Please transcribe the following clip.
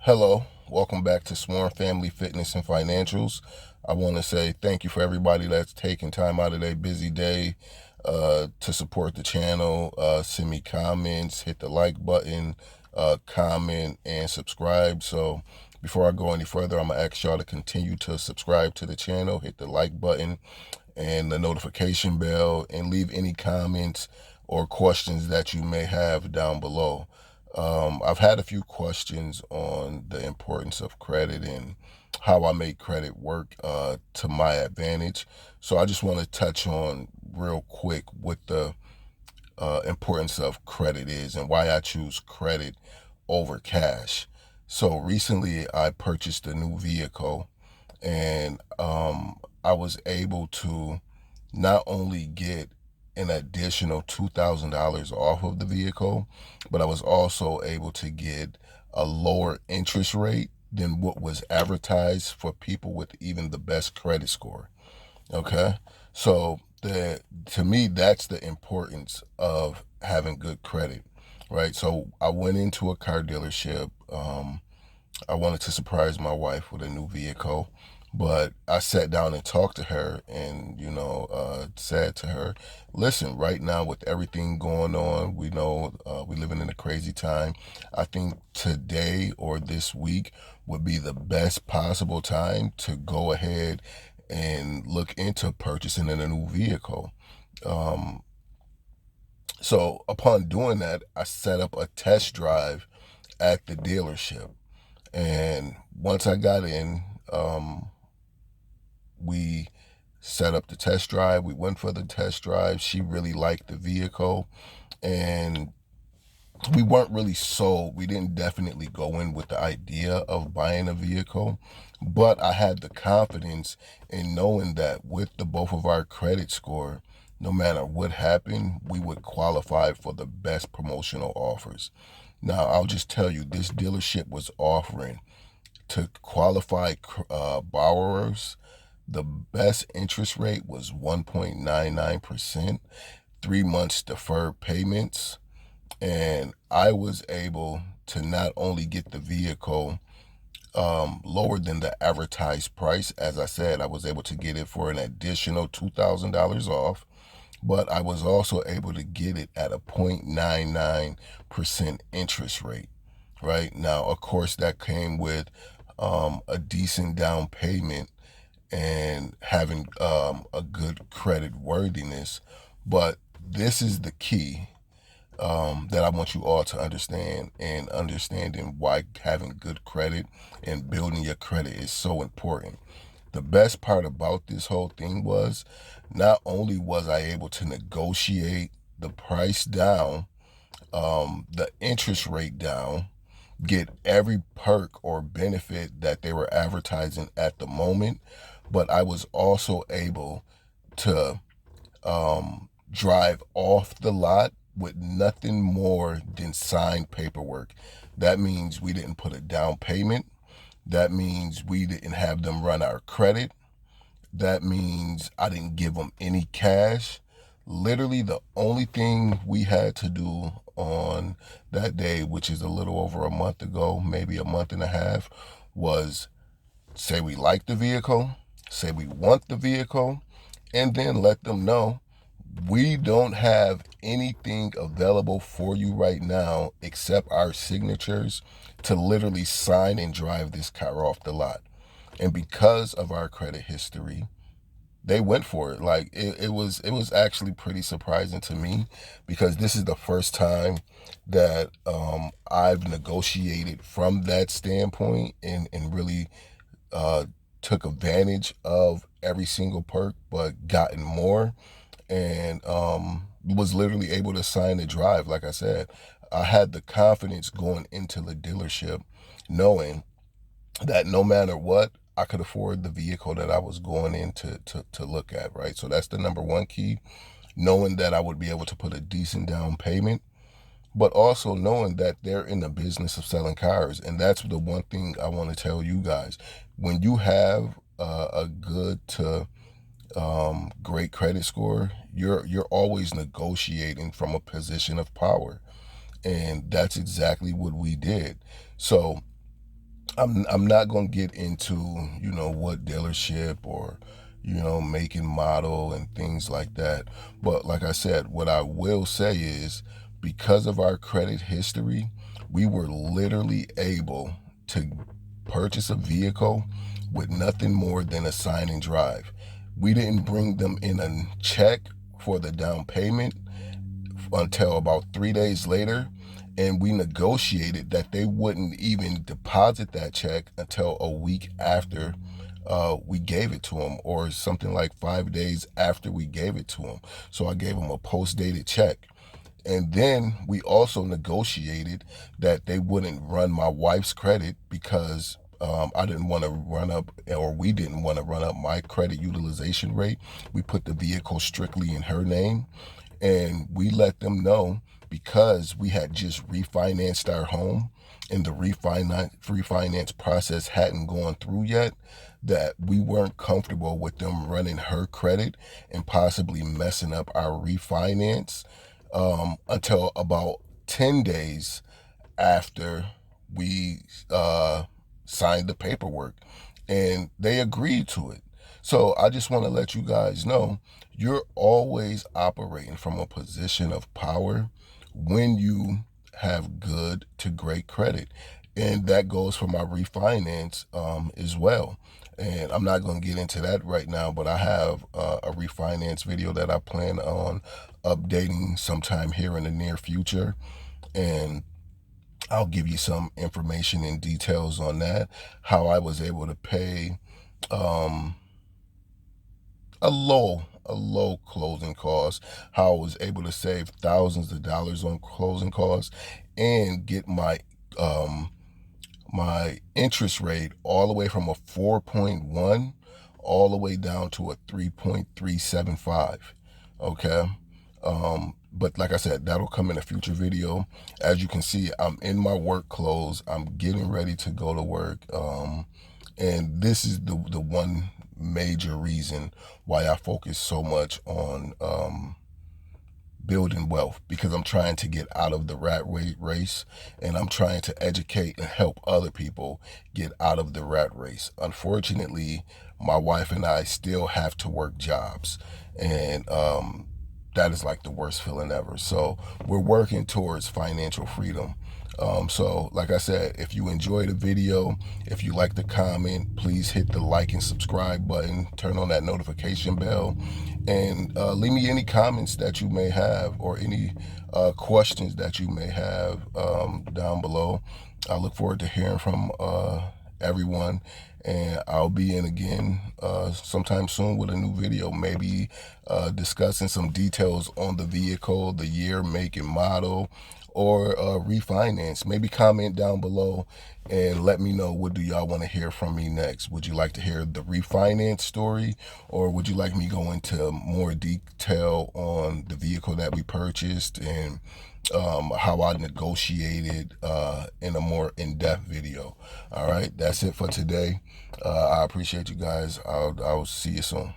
Hello, welcome back to Sworn Family Fitness and Financials. I want to say thank you for everybody that's taking time out of their busy day to support the channel. Send me comments, hit the like button, comment, and subscribe. So before I go any further, I'm going to ask y'all to continue to subscribe to the channel, hit the like button and the notification bell, and leave any comments or questions that you may have down below. I've had a few questions on the importance of credit and how I make credit work to my advantage. So I just want to touch on real quick what the importance of credit is and why I choose credit over cash. So recently I purchased a new vehicle, and I was able to not only get an additional $2,000 off of the vehicle, but I was also able to get a lower interest rate than what was advertised for people with even the best credit score. Okay, so to me, that's the importance of having good credit, right? So I went into a car dealership. I wanted to surprise my wife with a new vehicle, but I sat down and talked to her and, said to her, listen, right now with everything going on, we know we're living in a crazy time. I think today or this week would be the best possible time to go ahead and look into purchasing a new vehicle. Um, so upon doing that, I set up a test drive at the dealership. And once I got in, we set up the test drive. We went for the test drive. She really liked the vehicle, and we weren't really sold. We didn't definitely go in with the idea of buying a vehicle, but I had the confidence in knowing that with the both of our credit score, no matter what happened, we would qualify for the best promotional offers. Now, I'll just tell you, this dealership was offering to qualify borrowers. The best interest rate was 1.99%, 3 months deferred payments, and I was able to not only get the vehicle lower than the advertised price. As I said, I was able to get it for an additional $2,000 off, but I was also able to get it at a 0.99% interest rate. Right now, of course, that came with a decent down payment and having a good credit worthiness. But this is the key that I want you all to understand, and understanding why having good credit and building your credit is so important. The best part about this whole thing was not only was I able to negotiate the price down, the interest rate down, get every perk or benefit that they were advertising at the moment, but I was also able to drive off the lot with nothing more than signed paperwork. That means we didn't put a down payment. That means we didn't have them run our credit. That means I didn't give them any cash. Literally, the only thing we had to do on that day, which is a little over a month ago, maybe a month and a half, was say we like the vehicle, say we want the vehicle, and then let them know we don't have anything available for you right now except our signatures to literally sign and drive this car off the lot. And because of our credit history, they went for it. Like it was actually pretty surprising to me, because this is the first time that I've negotiated from that standpoint, and really uh, took advantage of every single perk, but gotten more, and was literally able to sign the drive. Like I said, I had the confidence going into the dealership, knowing that no matter what, I could afford the vehicle that I was going in to look at, right? So that's the number one key, knowing that I would be able to put a decent down payment, but also knowing that they're in the business of selling cars. And that's the one thing I want to tell you guys. When you have a good to great credit score, you're always negotiating from a position of power. And that's exactly what we did. So I'm not gonna get into, what dealership or, make and model and things like that. But like I said, what I will say is, because of our credit history, we were literally able to purchase a vehicle with nothing more than a sign and drive. We didn't bring them in a check for the down payment until about 3 days later. And we negotiated that they wouldn't even deposit that check until a week after we gave it to them, or something like 5 days after we gave it to them. So I gave them a post dated check. And then we also negotiated that they wouldn't run my wife's credit because I didn't want to run up, or we didn't want to run up my credit utilization rate. We put the vehicle strictly in her name, and we let them know, because we had just refinanced our home and the refinance process hadn't gone through yet, that we weren't comfortable with them running her credit and possibly messing up our refinance until about 10 days after we signed the paperwork, and they agreed to it. So I just want to let you guys know, you're always operating from a position of power when you have good to great credit. And that goes for my refinance as well. And I'm not going to get into that right now, but I have a refinance video that I plan on updating sometime here in the near future. And I'll give you some information and details on that, how I was able to pay um, a low closing cost, how I was able to save thousands of dollars on closing costs, and get um, my interest rate all the way from a 4.1 all the way down to a 3.375. Okay. But like I said, that'll come in a future video. As you can see, I'm in my work clothes. I'm getting ready to go to work. And this is the one major reason why I focus so much on building wealth, because I'm trying to get out of the rat race, and I'm trying to educate and help other people get out of the rat race. Unfortunately, my wife and I still have to work jobs, and that is like the worst feeling ever. So we're working towards financial freedom. So like I said, if you enjoyed the video, if you like the comment, please hit the like and subscribe button, turn on that notification bell, and leave me any comments that you may have, or any questions that you may have down below. I look forward to hearing from everyone, and I'll be in again sometime soon with a new video, maybe discussing some details on the vehicle, the year, make, and model, or refinance. Maybe comment down below and let me know, what do y'all want to hear from me next. Would you like to hear the refinance story, or would you like me go into more detail on the vehicle that we purchased, and how I negotiated in a more in-depth video? All right, that's it for today. I appreciate you guys. I'll see you soon.